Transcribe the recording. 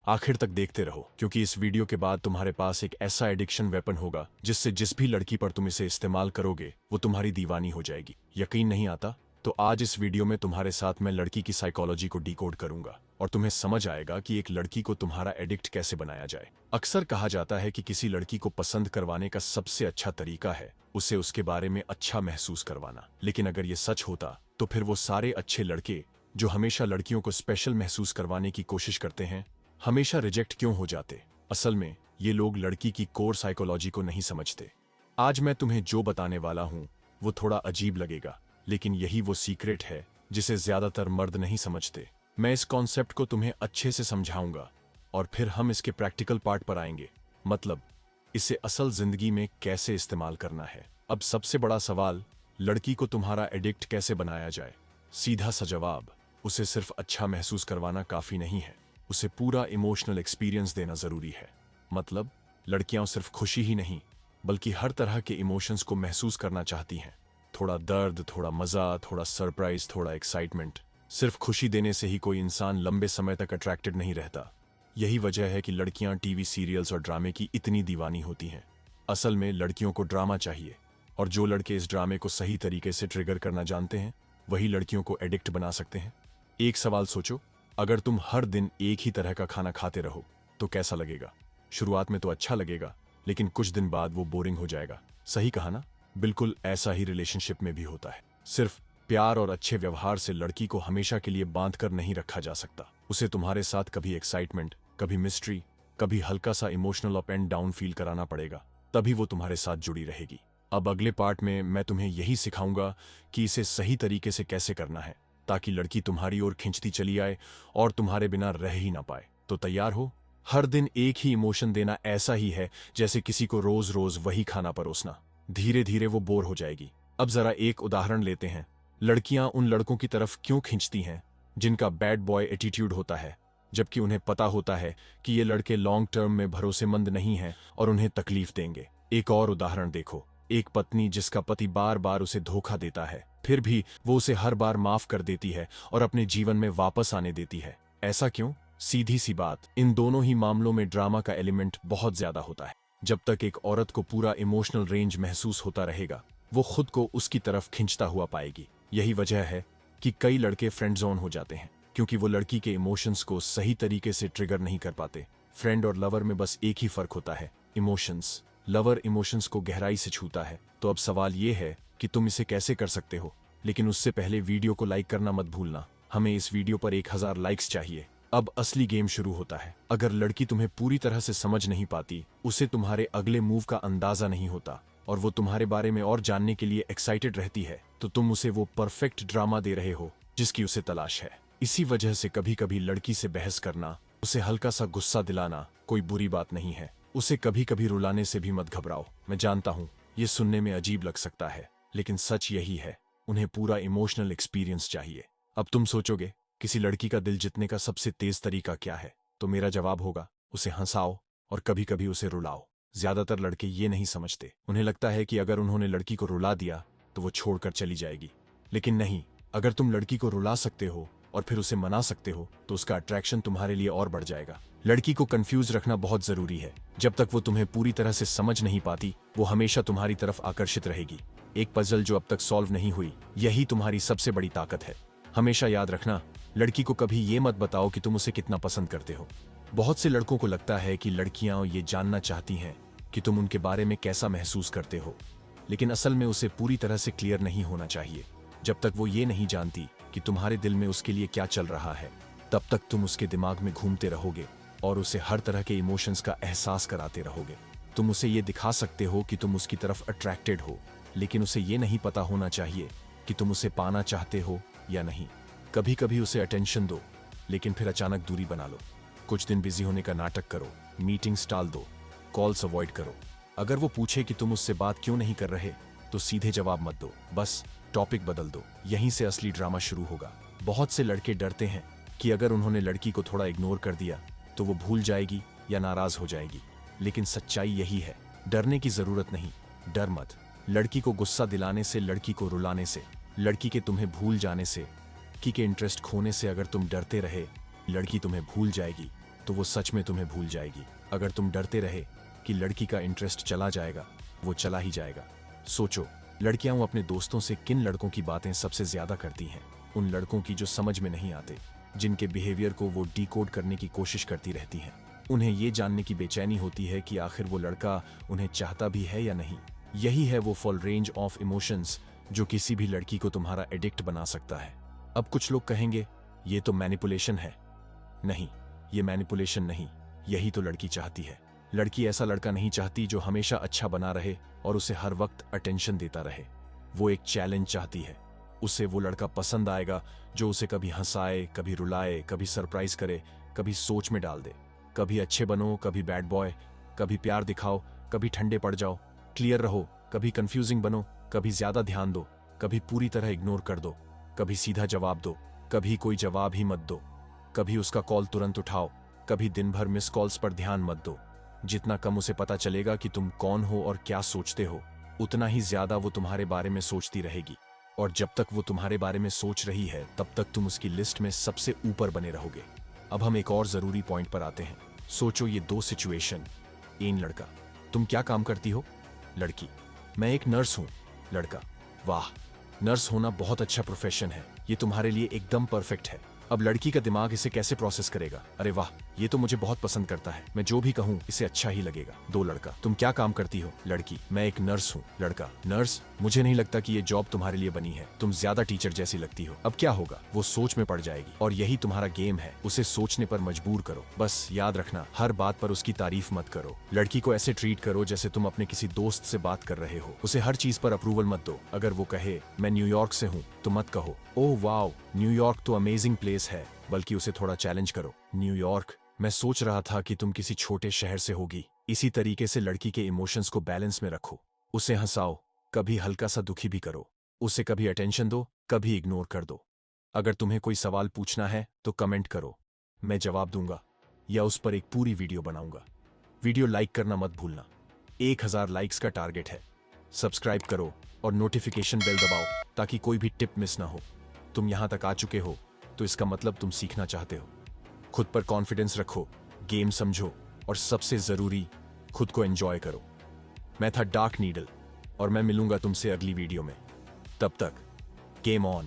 आखिर तक देखते रहो, क्योंकि इस वीडियो के बाद तुम्हारे पास एक ऐसा एडिक्शन वेपन होगा जिससे जिस भी लड़की पर तुम इसे इस्तेमाल करोगे वो तुम्हारी दीवानी हो जाएगी। यकीन नहीं आता? तो आज इस वीडियो में तुम्हारे साथ मैं लड़की की साइकोलॉजी को डिकोड करूंगा और तुम्हें समझ आएगा कि एक लड़की को तुम्हारा एडिक्ट कैसे बनाया जाए। अक्सर कहा जाता है कि किसी लड़की को पसंद करवाने का सबसे अच्छा तरीका है उसे उसके बारे में अच्छा महसूस करवाना। लेकिन अगर ये सच होता तो फिर वो सारे अच्छे लड़के जो हमेशा लड़कियों को स्पेशल महसूस करवाने की कोशिश करते हैं हमेशा रिजेक्ट क्यों हो जाते? असल में ये लोग लड़की की कोर साइकोलॉजी को नहीं समझते। आज मैं तुम्हें जो बताने वाला हूं वो थोड़ा अजीब लगेगा, लेकिन यही वो सीक्रेट है जिसे ज्यादातर मर्द नहीं समझते। मैं इस कॉन्सेप्ट को तुम्हें अच्छे से समझाऊंगा और फिर हम इसके प्रैक्टिकल पार्ट पर आएंगे, मतलब इसे असल जिंदगी में कैसे इस्तेमाल करना है। अब सबसे बड़ा सवाल, लड़की को तुम्हारा एडिक्ट कैसे बनाया जाए? सीधा सा जवाब, उसे सिर्फ अच्छा महसूस करवाना काफी नहीं है, उसे पूरा इमोशनल एक्सपीरियंस देना जरूरी है। मतलब लड़कियां सिर्फ खुशी ही नहीं बल्कि हर तरह के इमोशंस को महसूस करना चाहती हैं। थोड़ा दर्द, थोड़ा मजा, थोड़ा सरप्राइज, थोड़ा एक्साइटमेंट। सिर्फ खुशी देने से ही कोई इंसान लंबे समय तक अट्रैक्टेड नहीं रहता। यही वजह है कि लड़कियां टीवी सीरियल्स और ड्रामे की इतनी दीवानी होती हैं। असल में लड़कियों को ड्रामा चाहिए, और जो लड़के इस ड्रामे को सही तरीके से ट्रिगर करना जानते हैं वही लड़कियों को एडिक्ट बना सकते हैं। एक सवाल सोचो, अगर तुम हर दिन एक ही तरह का खाना खाते रहो तो कैसा लगेगा? शुरुआत में तो अच्छा लगेगा, लेकिन कुछ दिन बाद वो बोरिंग हो जाएगा। सही कहा ना? बिल्कुल ऐसा ही रिलेशनशिप में भी होता है। सिर्फ प्यार और अच्छे व्यवहार से लड़की को हमेशा के लिए बांध कर नहीं रखा जा सकता। उसे तुम्हारे साथ कभी एक्साइटमेंट, कभी मिस्ट्री, कभी हल्का सा emotional up and down feel कराना पड़ेगा, तभी वो तुम्हारे साथ जुड़ी रहेगी। अब अगले पार्ट में मैं तुम्हें यही सिखाऊंगा कि इसे सही तरीके से कैसे करना है, ताकि लड़की तुम्हारी ओर खिंचती चली आए और तुम्हारे बिना रह ही ना पाए। तो तैयार हो? हर दिन एक ही इमोशन देना ऐसा ही है जैसे किसी को रोज रोज वही खाना परोसना। धीरे धीरे वो बोर हो जाएगी। अब जरा एक उदाहरण लेते हैं। लड़कियां उन लड़कों की तरफ क्यों खिंचती हैं जिनका बैड बॉय एटीट्यूड होता है, जबकि उन्हें पता होता है कि ये लड़के लॉन्ग टर्म में भरोसेमंद नहीं हैं और उन्हें तकलीफ देंगे। एक और उदाहरण देखो, एक पत्नी जिसका पति बार बार उसे धोखा देता है, फिर भी वो उसे हर बार माफ कर देती है और अपने जीवन में वापस आने देती है। ऐसा क्यों? सीधी सी बात, इन दोनों ही मामलों में ड्रामा का एलिमेंट बहुत ज्यादा होता है। जब तक एक औरत को पूरा इमोशनल रेंज महसूस होता रहेगा वो खुद को उसकी तरफ खिंचता हुआ पाएगी। यही वजह है कि कई लड़के फ्रेंड जोन हो जाते हैं, क्योंकि वो लड़की के इमोशंस को सही तरीके से ट्रिगर नहीं कर पाते। फ्रेंड और लवर में बस एक ही फर्क होता है, इमोशंस। लवर इमोशंस को गहराई से छूता है। तो अब सवाल ये है कि तुम इसे कैसे कर सकते हो, लेकिन उससे पहले वीडियो को लाइक करना मत भूलना। हमें इस वीडियो पर 1000 लाइक्स चाहिए। अब असली गेम शुरू होता है। अगर लड़की तुम्हें पूरी तरह से समझ नहीं पाती, उसे तुम्हारे अगले मूव का अंदाजा नहीं होता और वो तुम्हारे बारे में और जानने के लिए एक्साइटेड रहती है, तो तुम उसे वो परफेक्ट ड्रामा दे रहे हो जिसकी उसे तलाश है। इसी वजह से कभी कभी लड़की से बहस करना, उसे हल्का सा गुस्सा दिलाना कोई बुरी बात नहीं है। उसे कभी कभी रुलाने से भी मत घबराओ। मैं जानता हूँ ये सुनने में अजीब लग सकता है, लेकिन सच यही है, उन्हें पूरा इमोशनल एक्सपीरियंस चाहिए। अब तुम सोचोगे किसी लड़की का दिल जीतने का सबसे तेज तरीका क्या है? तो मेरा जवाब होगा, उसे हंसाओ और कभी कभी उसे रुलाओ। ज्यादातर लड़के ये नहीं समझते। उन्हें लगता है कि अगर उन्होंने लड़की को रुला दिया तो वो छोड़कर चली जाएगी, लेकिन नहीं। अगर तुम लड़की को रुला सकते हो और फिर उसे मना सकते हो तो उसका अट्रैक्शन तुम्हारे लिए और बढ़ जाएगा। लड़की को कंफ्यूज रखना बहुत जरूरी है। जब तक वो तुम्हें पूरी तरह से समझ नहीं पाती वो हमेशा तुम्हारी तरफ आकर्षित रहेगी। एक पजल जो अब तक सॉल्व नहीं हुई, यही तुम्हारी सबसे बड़ी ताकत है। हमेशा याद रखना, लड़की को कभी ये मत बताओ कि तुम उसे कितना पसंद करते हो। बहुत से लड़कों को लगता है कि लड़कियां ये जानना चाहती हैं कि तुम उनके बारे में कैसा महसूस करते हो, लेकिन असल में उसे पूरी तरह से क्लियर नहीं होना चाहिए। जब तक वो ये नहीं जानती कि तुम्हारे दिल में उसके लिए क्या चल रहा है, तब तक तुम उसके दिमाग में घूमते रहोगे और उसे हर तरह के इमोशंस का एहसास कराते रहोगे। तुम उसे ये दिखा सकते हो कि तुम उसकी तरफ अट्रैक्टेड हो, लेकिन उसे ये नहीं पता होना चाहिए कि तुम उसे पाना चाहते हो या नहीं। कभी कभी उसे अटेंशन दो, लेकिन फिर अचानक दूरी बना लो। कुछ दिन बिजी होने का नाटक करो, मीटिंग्स टाल दो, कॉल्स अवॉइड करो। अगर वो पूछे कि तुम उससे बात क्यों नहीं कर रहे, तो सीधे जवाब मत दो, बस टॉपिक बदल दो। यहीं से असली ड्रामा शुरू होगा। बहुत से लड़के डरते हैं कि अगर उन्होंने लड़की को थोड़ा इग्नोर कर दिया तो वो भूल जाएगी या नाराज हो जाएगी, लेकिन सच्चाई यही है, डरने की जरूरत नहीं। डर मत। लड़की को गुस्सा दिलाने से, लड़की को रुलाने से, लड़की के तुम्हें भूल जाने से, लड़की के इंटरेस्ट खोने से अगर तुम डरते रहे, लड़की तुम्हें भूल जाएगी तो वो सच में तुम्हें भूल जाएगी। अगर तुम डरते रहे कि लड़की का इंटरेस्ट चला जाएगा, वो चला ही जाएगा। सोचो, लड़कियां वो अपने दोस्तों से किन लड़कों की बातें सबसे ज्यादा करती हैं? उन लड़कों की जो समझ में नहीं आते, जिनके बिहेवियर को वो डिकोड करने की कोशिश करती रहती हैं। उन्हें ये जानने की बेचैनी होती है कि आखिर वो लड़का उन्हें चाहता भी है या नहीं। यही है वो फुल रेंज ऑफ इमोशंस जो किसी भी लड़की को तुम्हारा एडिक्ट बना सकता है। अब कुछ लोग कहेंगे ये तो मैनिपुलेशन है। नहीं, ये मैनिपुलेशन नहीं, यही तो लड़की चाहती है। लड़की ऐसा लड़का नहीं चाहती जो हमेशा अच्छा बना रहे और उसे हर वक्त अटेंशन देता रहे। वो एक चैलेंज चाहती है। उसे वो लड़का पसंद आएगा जो उसे कभी हंसाए, कभी रुलाए, कभी सरप्राइज करे, कभी सोच में डाल दे। कभी अच्छे बनो, कभी बैड बॉय, कभी प्यार दिखाओ, कभी ठंडे पड़ जाओ, क्लियर रहो, कभी कंफ्यूजिंग बनो, कभी ज्यादा ध्यान दो, कभी पूरी तरह इग्नोर कर दो, कभी सीधा जवाब दो, कभी कोई जवाब ही मत दो, कभी उसका कॉल तुरंत उठाओ, कभी दिन भर मिस कॉल्स पर ध्यान मत दो। जितना कम उसे पता चलेगा कि तुम कौन हो और क्या सोचते हो, उतना ही ज्यादा वो तुम्हारे बारे में सोचती रहेगी। और जब तक वो तुम्हारे बारे में सोच रही है, तब तक तुम उसकी लिस्ट में सबसे ऊपर बने रहोगे। अब हम एक और जरूरी पॉइंट पर आते हैं। सोचो ये दो सिचुएशन। एक लड़का, तुम क्या काम करती हो? लड़की, मैं एक नर्स हूं। लड़का, वाह, नर्स होना बहुत अच्छा प्रोफेशन है, ये तुम्हारे लिए एकदम परफेक्ट है। अब लड़की का दिमाग इसे कैसे प्रोसेस करेगा? अरे वाह, ये तो मुझे बहुत पसंद करता है, मैं जो भी कहूँ इसे अच्छा ही लगेगा। दो लड़का, तुम क्या काम करती हो? लड़की, मैं एक नर्स हूँ। लड़का, नर्स, मुझे नहीं लगता कि ये जॉब तुम्हारे लिए बनी है, तुम ज्यादा टीचर जैसी लगती हो। अब क्या होगा? वो सोच में पड़ जाएगी और यही तुम्हारा गेम है, उसे सोचने पर मजबूर करो। बस याद रखना, हर बात पर उसकी तारीफ मत करो। लड़की को ऐसे ट्रीट करो जैसे तुम अपने किसी दोस्त से बात कर रहे हो। उसे हर चीज पर अप्रूवल मत दो। अगर वो कहे मैं न्यूयॉर्क से हूँ, तो मत कहो ओह वाओ, न्यूयॉर्क तो अमेजिंग प्लेस है, बल्कि उसे थोड़ा चैलेंज करो। न्यूयॉर्क, मैं सोच रहा था कि तुम किसी छोटे शहर से होगी। इसी तरीके से लड़की के इमोशंस को बैलेंस में रखो। उसे हंसाओ, कभी हल्का सा दुखी भी करो। उसे कभी अटेंशन दो, कभी इग्नोर कर दो। अगर तुम्हें कोई सवाल पूछना है तो कमेंट करो, मैं जवाब दूंगा या उस पर एक पूरी वीडियो बनाऊंगा। वीडियो लाइक करना मत भूलना, 1000 लाइक्स का टारगेट है। सब्सक्राइब करो और नोटिफिकेशन बेल दबाओ ताकि कोई भी टिप मिस ना हो। तुम यहां तक आ चुके हो तो इसका मतलब तुम सीखना चाहते हो। खुद पर कॉन्फिडेंस रखो, गेम समझो और सबसे जरूरी, खुद को एंजॉय करो। मैं था डार्क नीडल और मैं मिलूंगा तुमसे अगली वीडियो में। तब तक गेम ऑन।